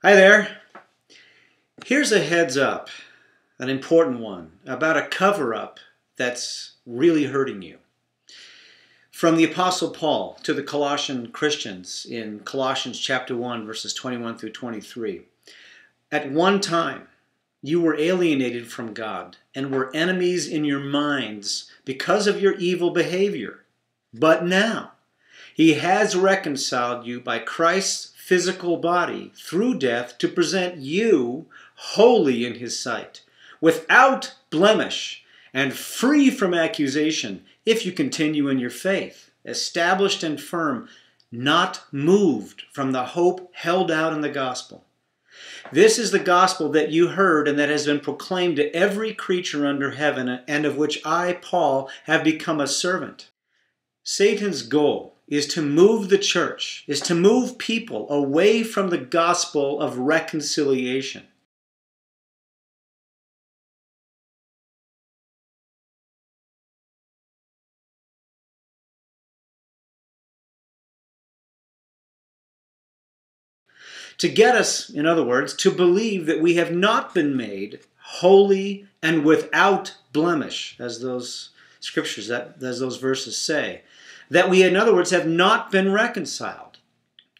Hi there. Here's a heads up, an important one, about a cover-up that's really hurting you. From the Apostle Paul to the Colossian Christians in Colossians chapter 1, verses 21 through 23. At one time, you were alienated from God and were enemies in your minds because of your evil behavior. But now, He has reconciled you by Christ's physical body through death to present you holy in His sight, without blemish and free from accusation, if you continue in your faith, established and firm, not moved from the hope held out in the gospel. This is the gospel that you heard and that has been proclaimed to every creature under heaven, and of which I, Paul, have become a servant. Satan's goal is to move the church, is to move people away from the gospel of reconciliation. To get us, in other words, to believe that we have not been made holy and without blemish, as those scriptures, as those verses say. That we, in other words, have not been reconciled.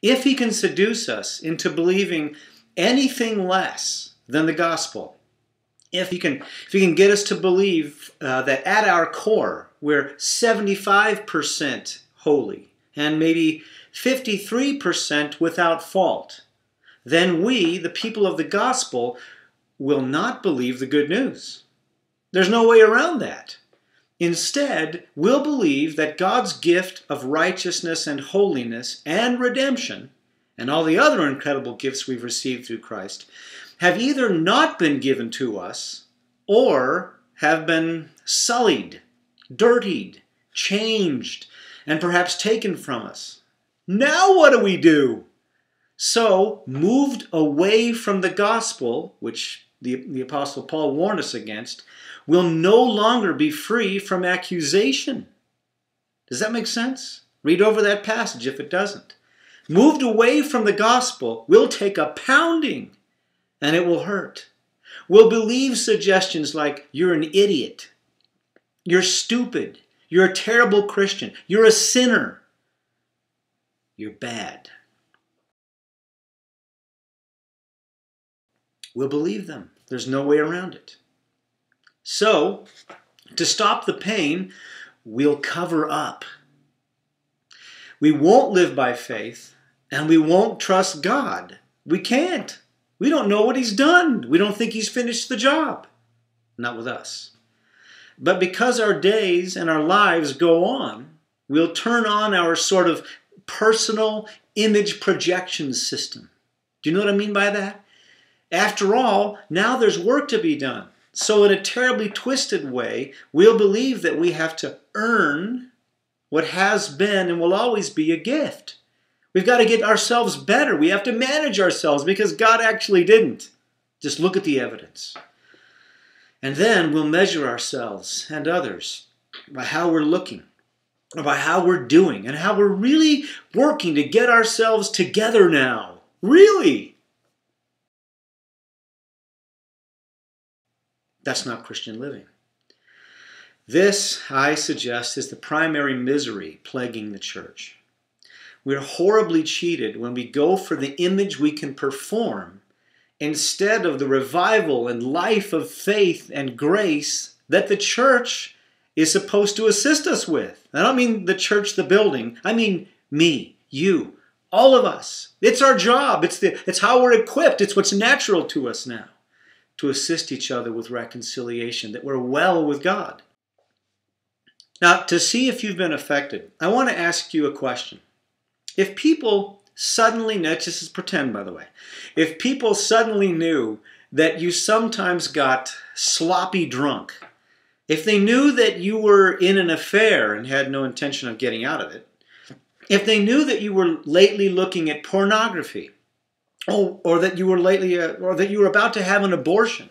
If he can seduce us into believing anything less than the gospel, if he can get us to believe that at our core we're 75% holy and maybe 53% without fault, then we, the people of the gospel, will not believe the good news. There's no way around that. Instead, we'll believe that God's gift of righteousness and holiness and redemption, and all the other incredible gifts we've received through Christ, have either not been given to us or have been sullied, dirtied, changed, and perhaps taken from us. Now what do we do? So, moved away from the gospel, which the Apostle Paul warned us against, will no longer be free from accusation. Does that make sense? Read over that passage if it doesn't. Moved away from the gospel, we'll take a pounding, and it will hurt. We'll believe suggestions like, you're an idiot, you're stupid, you're a terrible Christian, you're a sinner, you're bad. We'll believe them. There's no way around it. So, to stop the pain, we'll cover up. We won't live by faith, and we won't trust God. We can't. We don't know what He's done. We don't think He's finished the job. Not with us. But because our days and our lives go on, we'll turn on our sort of personal image projection system. Do you know what I mean by that? After all, now there's work to be done. So in a terribly twisted way, we'll believe that we have to earn what has been and will always be a gift. We've got to get ourselves better. We have to manage ourselves because God actually didn't. Just look at the evidence. And then we'll measure ourselves and others by how we're looking, or by how we're doing, and how we're really working to get ourselves together now. Really? That's not Christian living. This, I suggest, is the primary misery plaguing the church. We're horribly cheated when we go for the image we can perform instead of the revival and life of faith and grace that the church is supposed to assist us with. I don't mean the church, the building. I mean me, you, all of us. It's our job. It's how we're equipped. It's what's natural to us now, to assist each other with reconciliation, that we're well with God. Now, to see if you've been affected, I want to ask you a question. If people suddenly, this is pretend by the way, if people suddenly knew that you sometimes got sloppy drunk, if they knew that you were in an affair and had no intention of getting out of it, if they knew that you were lately looking at pornography, or that you were about to have an abortion,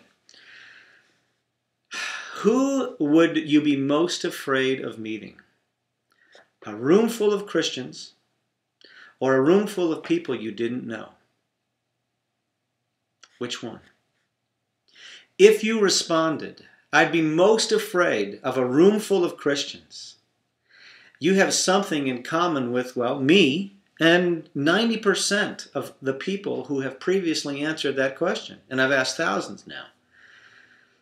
who would you be most afraid of meeting? A room full of Christians or a room full of people you didn't know? Which one? If you responded, I'd be most afraid of a room full of Christians, you have something in common with, well, me and 90% of the people who have previously answered that question. And I've asked thousands now.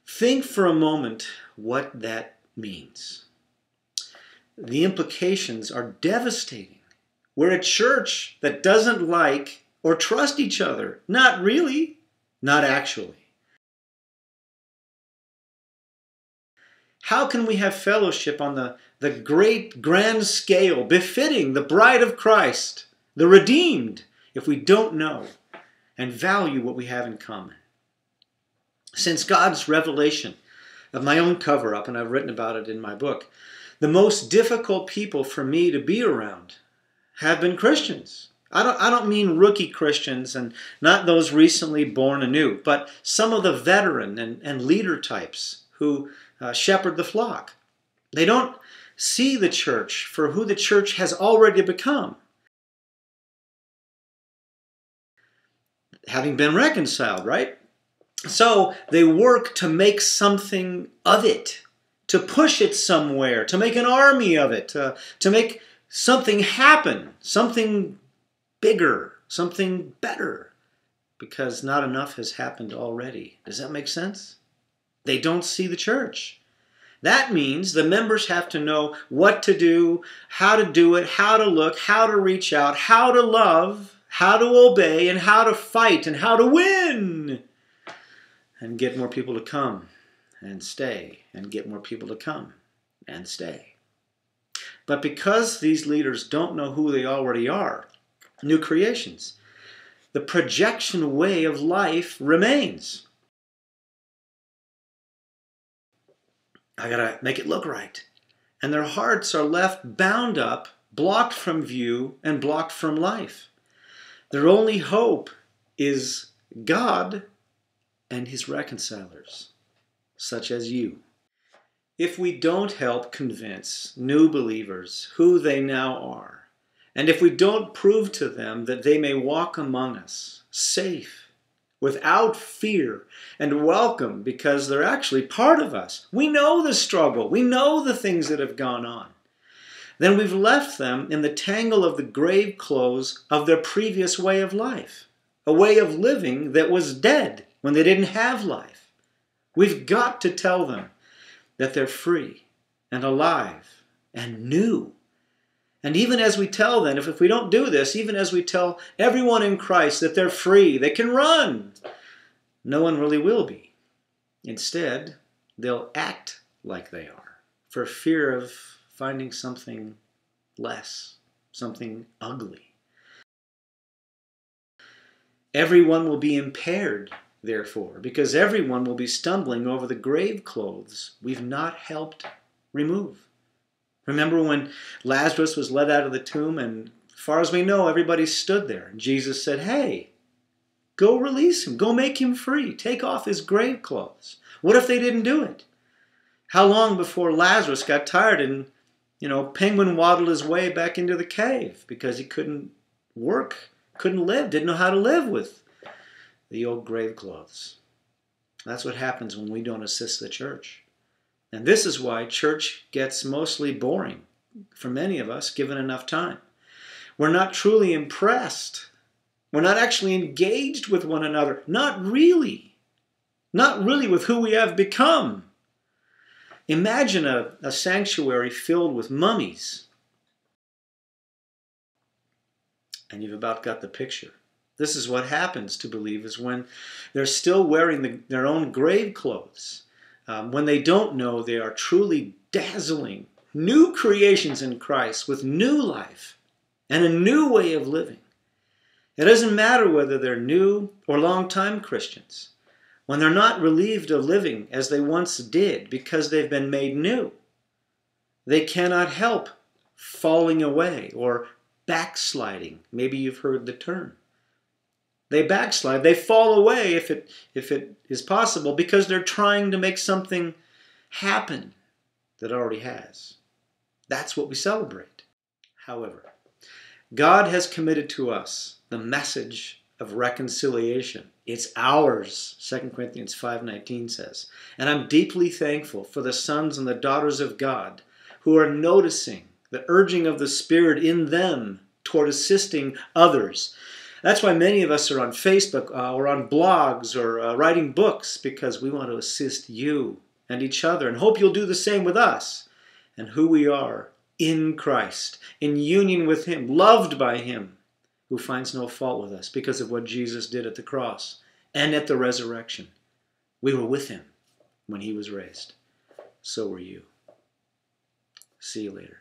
Think for a moment what that means. The implications are devastating. We're a church that doesn't like or trust each other. Not really. Not actually. How can we have fellowship on the great grand scale befitting the bride of Christ, the redeemed, if we don't know and value what we have in common? Since God's revelation of my own cover-up, and I've written about it in my book, the most difficult people for me to be around have been Christians. I don't mean rookie Christians and not those recently born anew, but some of the veteran and leader types who shepherd the flock. They don't see the church for who the church has already become, having been reconciled, right? So they work to make something of it, to push it somewhere, to make an army of it, to make something happen, something bigger, something better, because not enough has happened already. Does that make sense? They don't see the church. That means the members have to know what to do, how to do it, how to look, how to reach out, how to love, how to obey, and how to fight, and how to win, and get more people to come and stay, and get more people to come and stay. But because these leaders don't know who they already are, new creations, the projection way of life remains. I gotta make it look right. And their hearts are left bound up, blocked from view, and blocked from life. Their only hope is God and His reconcilers, such as you. If we don't help convince new believers who they now are, and if we don't prove to them that they may walk among us, safe, without fear, and welcome because they're actually part of us, we know the struggle, we know the things that have gone on, then we've left them in the tangle of the grave clothes of their previous way of life, a way of living that was dead when they didn't have life. We've got to tell them that they're free and alive and new. And even as we tell them, if we don't do this, even as we tell everyone in Christ that they're free, they can run, no one really will be. Instead, they'll act like they are for fear of finding something less, something ugly. Everyone will be impaired, therefore, because everyone will be stumbling over the grave clothes we've not helped remove. Remember when Lazarus was led out of the tomb, and as far as we know, everybody stood there. And Jesus said, hey, go release him. Go make him free. Take off his grave clothes. What if they didn't do it? How long before Lazarus got tired and, penguin waddled his way back into the cave because he couldn't work, couldn't live, didn't know how to live with the old grave clothes. That's what happens when we don't assist the church. And this is why church gets mostly boring for many of us, given enough time. We're not truly impressed. We're not actually engaged with one another. Not really. Not really with who we have become. Imagine a sanctuary filled with mummies. And you've about got the picture. This is what happens to believers when they're still wearing their own grave clothes. When they don't know they are truly dazzling new creations in Christ with new life and a new way of living. It doesn't matter whether they're new or long-time Christians. When they're not relieved of living as they once did because they've been made new, they cannot help falling away or backsliding. Maybe you've heard the term. They backslide. They fall away, if it is possible, because they're trying to make something happen that already has. That's what we celebrate. However, God has committed to us the message of reconciliation. It's ours, 2 Corinthians 5:19 says. And I'm deeply thankful for the sons and the daughters of God who are noticing the urging of the Spirit in them toward assisting others. That's why many of us are on Facebook or on blogs or writing books, because we want to assist you and each other and hope you'll do the same with us and who we are in Christ, in union with Him, loved by Him, who finds no fault with us because of what Jesus did at the cross and at the resurrection. We were with Him when He was raised. So were you. See you later.